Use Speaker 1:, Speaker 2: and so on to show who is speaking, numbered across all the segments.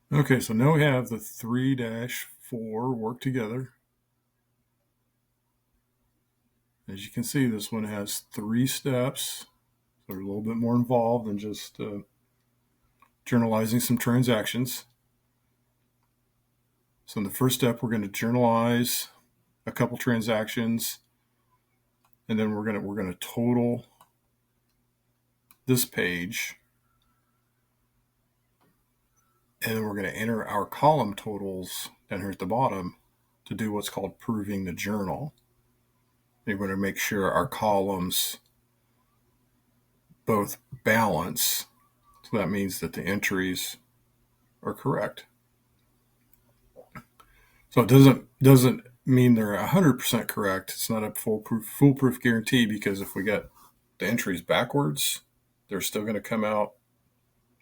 Speaker 1: Okay, so now we have the 3-4 work together. As you can see, this one has 3 steps. So they're a little bit more involved than just journalizing some transactions. So in the first step, we're going to journalize a couple transactions, and then we're going to total this page, and then we're going to enter our column totals down here at the bottom to do what's called proving the journal. We're going to make sure our columns both balance, so that means that the entries are correct. So it doesn't mean they're 100% correct. It's not a foolproof guarantee, because if we get the entries backwards, they're still going to come out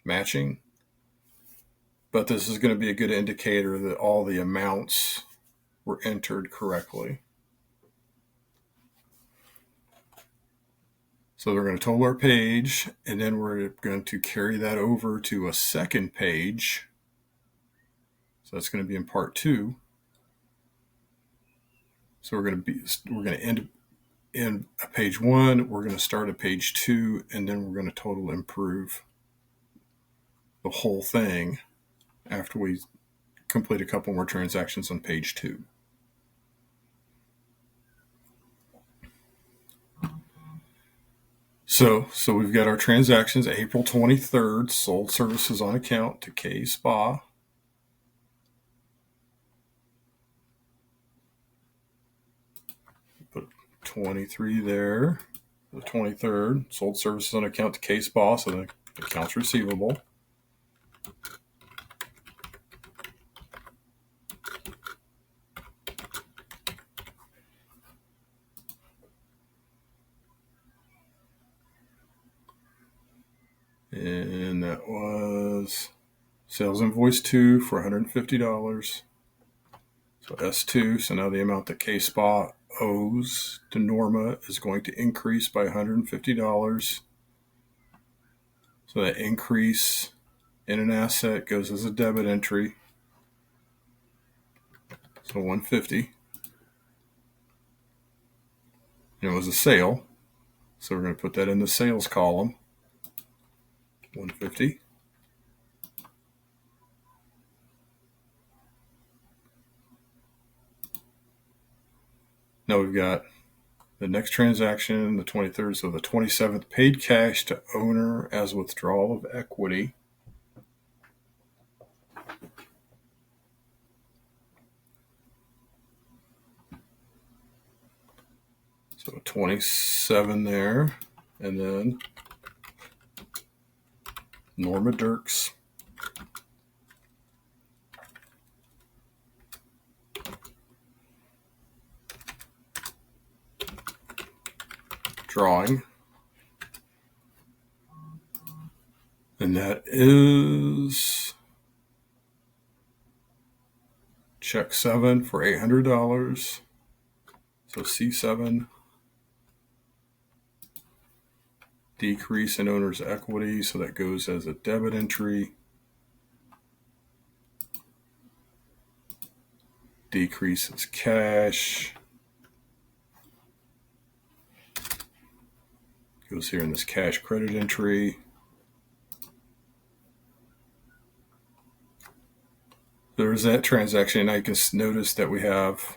Speaker 1: matching. But this is going to be a good indicator that all the amounts were entered correctly. So we're going to total our page, and then we're going to carry that over to a second page. So that's going to be in part 2. So we're going to end in page 1. We're going to start at page 2, and then we're going to total improve the whole thing after we complete a couple more transactions on page 2. So we've got our transactions. April 23rd, sold services on account to K Spa. Put 23 there. The 23rd, sold services on account to K Spa, so the accounts receivable. And that was sales invoice 2 for $150. So S2. So now the amount that K Spa owes to Norma is going to increase by $150. So that increase in an asset goes as a debit entry. So $150. And it was a sale. So we're going to put that in the sales column. $150. Now we've got the next transaction, the 23rd. So the 27th, paid cash to owner as withdrawal of equity. So 27 there. And then Norma Dirks. Drawing. And that is check 7 for $800. So C7. Decrease in owner's equity, so that goes as a debit entry. Decreases cash. Goes here in this cash credit entry. There's that transaction. Now you can notice that we have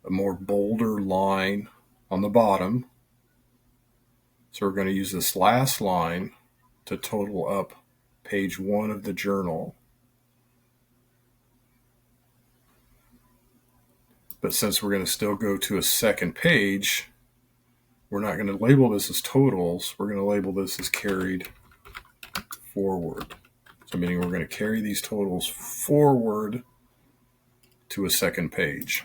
Speaker 1: a more bolder line on the bottom. So we're going to use this last line to total up page 1 of the journal. But since we're going to still go to a second page, we're not going to label this as totals. We're going to label this as carried forward. So meaning we're going to carry these totals forward to a second page.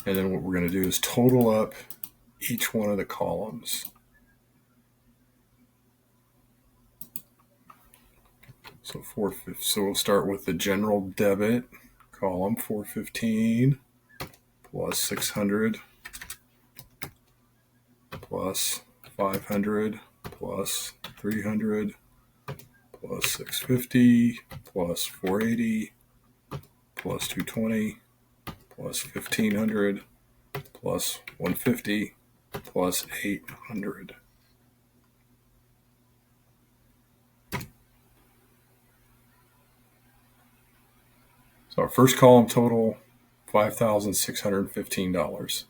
Speaker 1: And then what we're going to do is total up each one of the columns. So we'll start with the general debit column, 415 plus 600 plus 500 plus 300 plus 650 plus 480 plus 220 plus 1500 plus 150 plus 800. So our first column total, $5,615.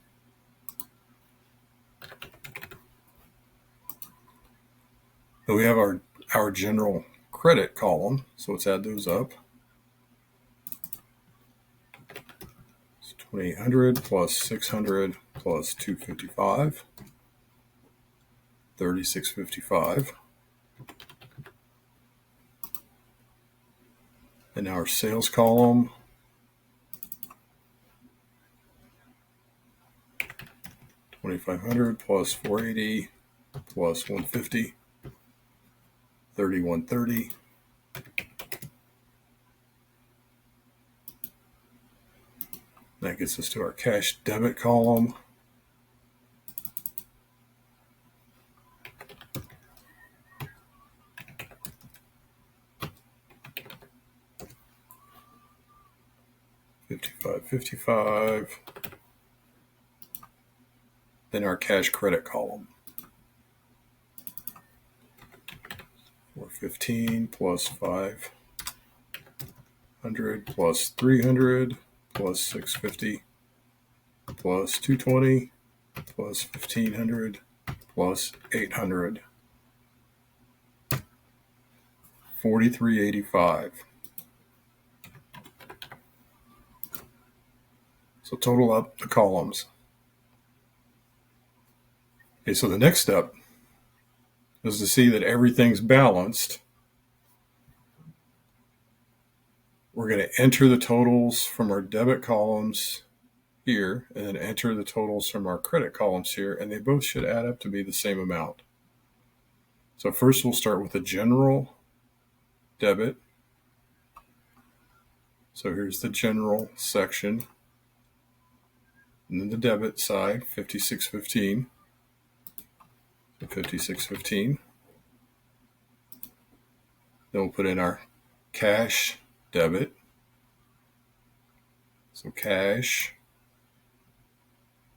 Speaker 1: Then we have our general credit column. So let's add those up. It's 2,800 plus 600 plus 255, 3,655. And our sales column, $2,500 plus 480 plus 150, 3,130. That gets us to our cash debit column. $55.55. Then our cash credit column. 415 plus 500 plus 300 plus 650 plus 220 plus 1500 plus 800. 43.85. So total up the columns. Okay, so the next step is to see that everything's balanced. We're going to enter the totals from our debit columns here and then enter the totals from our credit columns here, and they both should add up to be the same amount. So first we'll start with the general debit. So here's the general section. And then the debit side, 5615. 5615. Then we'll put in our cash debit. So cash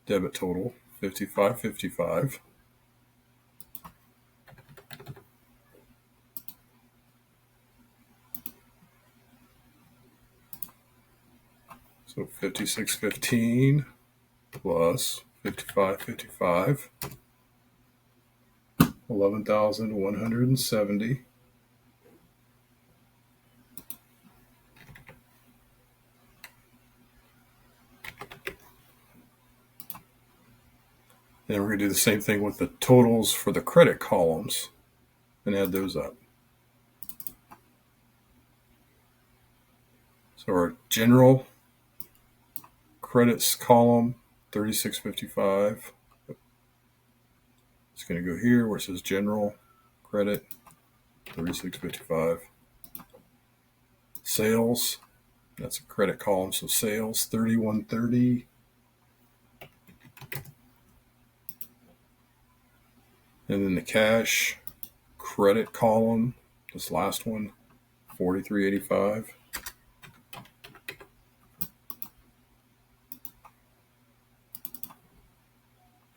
Speaker 1: debit total, 5555. So 5615 plus 5555, 11,170. Then we're going to do the same thing with the totals for the credit columns and add those up. So our general credits column, 3655. It's going to go here where it says general credit, 3655. Sales, that's a credit column, so sales, 3130. And then the cash credit column, this last one, 4385.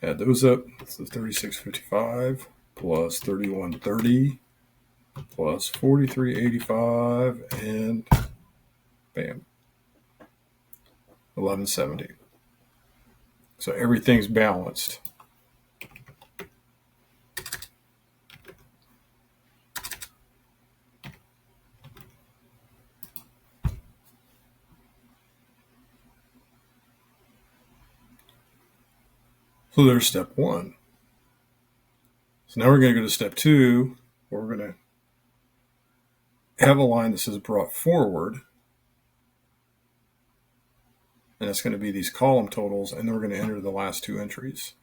Speaker 1: Add those up. So 3655 plus 3130 plus 4385, and bam, 1170. So everything's balanced. So there's step one. So now we're going to go to step two, where we're going to have a line that says brought forward. And it's going to be these column totals, and then we're going to enter the last two entries.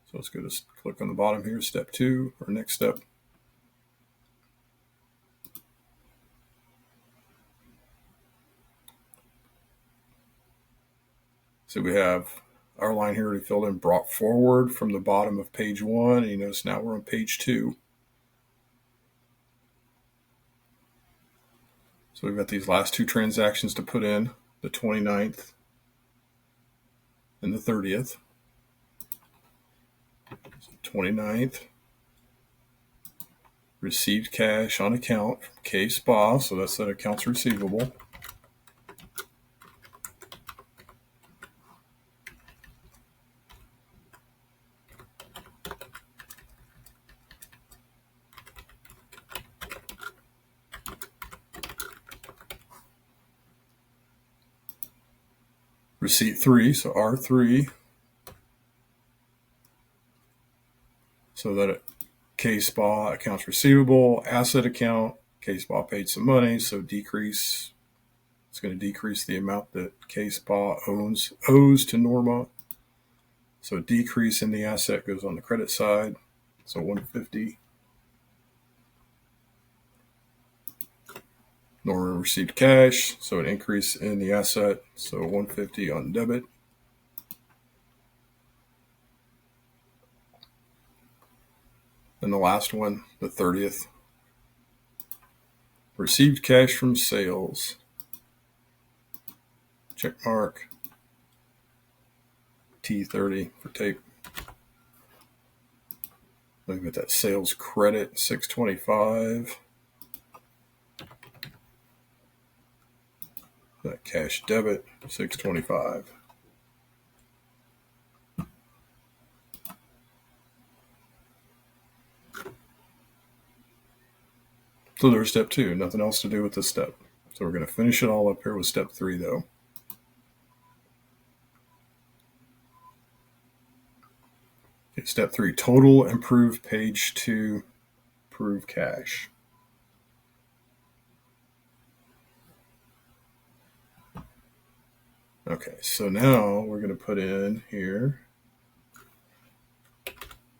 Speaker 1: So let's go to click on the bottom here, step two, or next step. So we have our line here already filled in, brought forward from the bottom of page one. And you notice now we're on page two. So we've got these last two transactions to put in, the 29th and the 30th. So 29th, received cash on account from K Spa, so that's that accounts receivable. Receipt 3, so R3. So that K Spa accounts receivable, asset account, K Spa paid some money, so decrease. It's going to decrease the amount that K Spa owes to Norma. So decrease in the asset goes on the credit side. So 150. Norma received cash, so an increase in the asset. So 150 on debit. And the last one, the 30th. Received cash from sales. Check mark. T30 for tape. Look at that sales credit, 625. That cash debit, 625. So there's step 2, nothing else to do with this step. So we're going to finish it all up here with step 3 though. Okay, step 3, total improved page 2, prove cash. Okay, so now we're going to put in here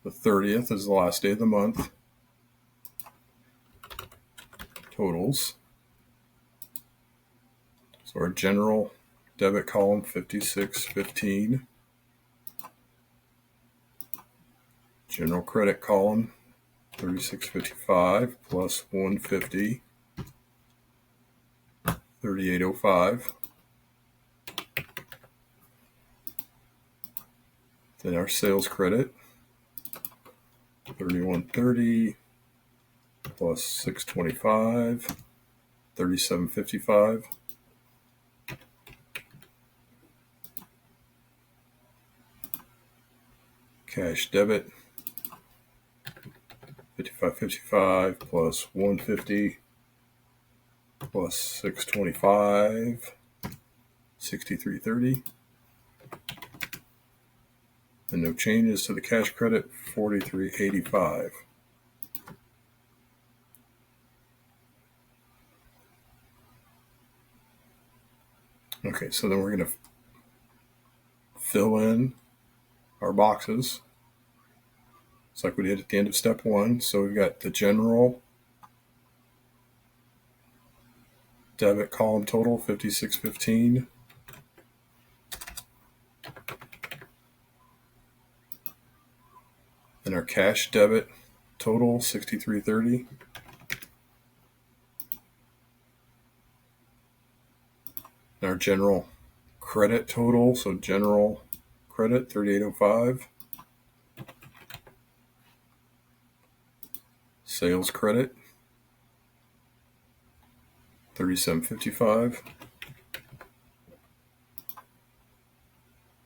Speaker 1: the 30th is the last day of the month. Totals. So our general debit column, 5615. General credit column, 3655 plus 150, 3805. Then our sales credit, 3130 plus 625, 3755. Cash debit, 5555 plus 150 plus 625, 6330. And no changes to the cash credit, 4385. Okay, so then we're going to fill in our boxes. It's like we did at the end of step 1. So we've got the general debit column total, 5615. And our cash debit total, 6330. And our general credit total, so general credit, 3805. Sales credit, 3755.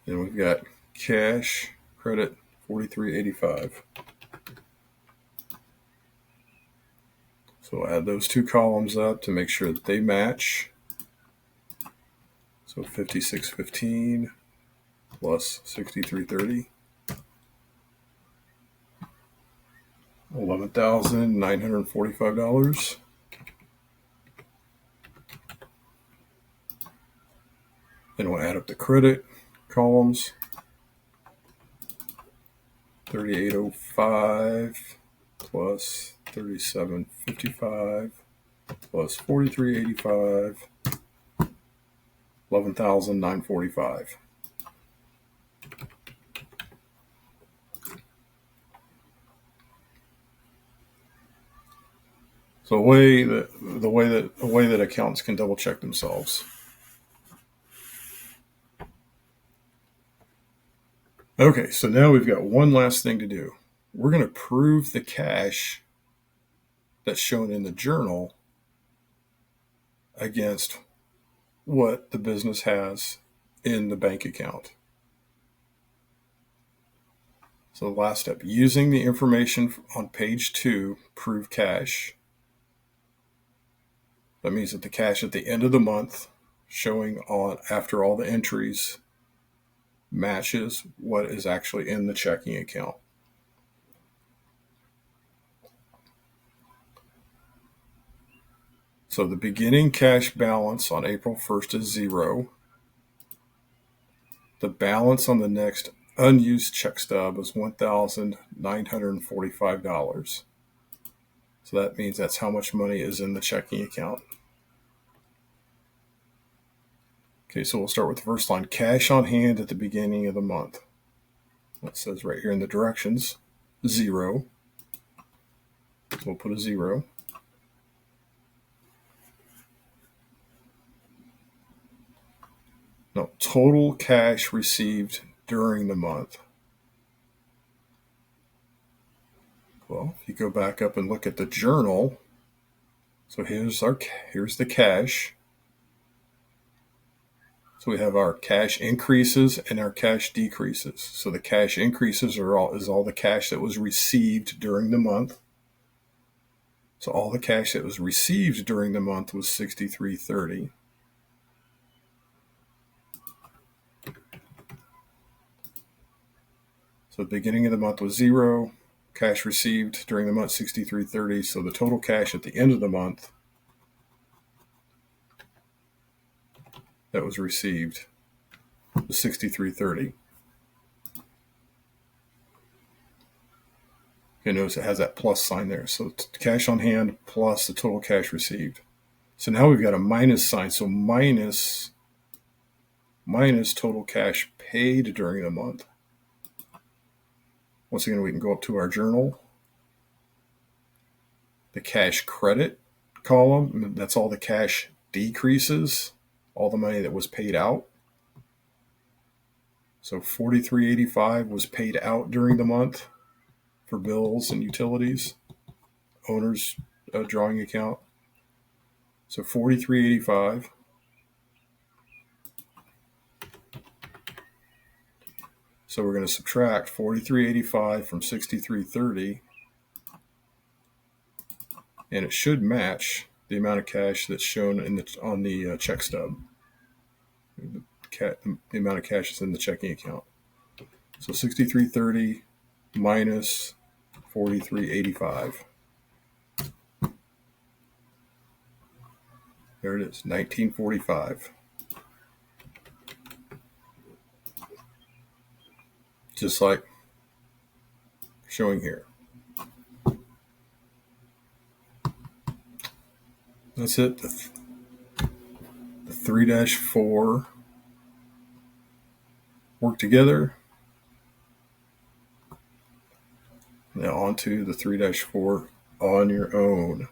Speaker 1: And we've got cash credit, 4385. So we'll add those two columns up to make sure that they match. So 5615 plus 6330. $11,945. Then we'll add up the credit columns. 3805 plus 3755 plus 4385. 11,945. So the way that accountants can double check themselves. Okay, so now we've got one last thing to do. We're going to prove the cash that's shown in the journal against what the business has in the bank account. So the last step, using the information on page 2, prove cash. That means that the cash at the end of the month, showing on after all the entries, matches what is actually in the checking account. So the beginning cash balance on April 1st is 0. The balance on the next unused check stub is $1,945. So that means that's how much money is in the checking account. Okay, so we'll start with the first line, cash on hand at the beginning of the month. It says right here in the directions, 0. So we'll put a 0. Now, total cash received during the month. Well, if you go back up and look at the journal, so here's the cash. So we have our cash increases and our cash decreases. So the cash increases is all the cash that was received during the month. So all the cash that was received during the month was $63.30. So the beginning of the month was 0. Cash received during the month $63.30. So the total cash at the end of the month that was received was $63.30. You notice it has that plus sign there. So cash on hand plus the total cash received. So now we've got a minus sign. So minus total cash paid during the month. Once again, we can go up to our journal. The cash credit column, that's all the cash decreases, all the money that was paid out. So $43.85 was paid out during the month for bills and utilities, owner's drawing account. So $43.85. So we're going to subtract $43.85 from $63.30, and it should match the amount of cash that's shown on the check stub. The amount of cash is in the checking account. So $63.30 minus $43.85. There it is, $19.45. Just like showing here. That's it. The 3-4 work together. Now on to the 3-4 on your own.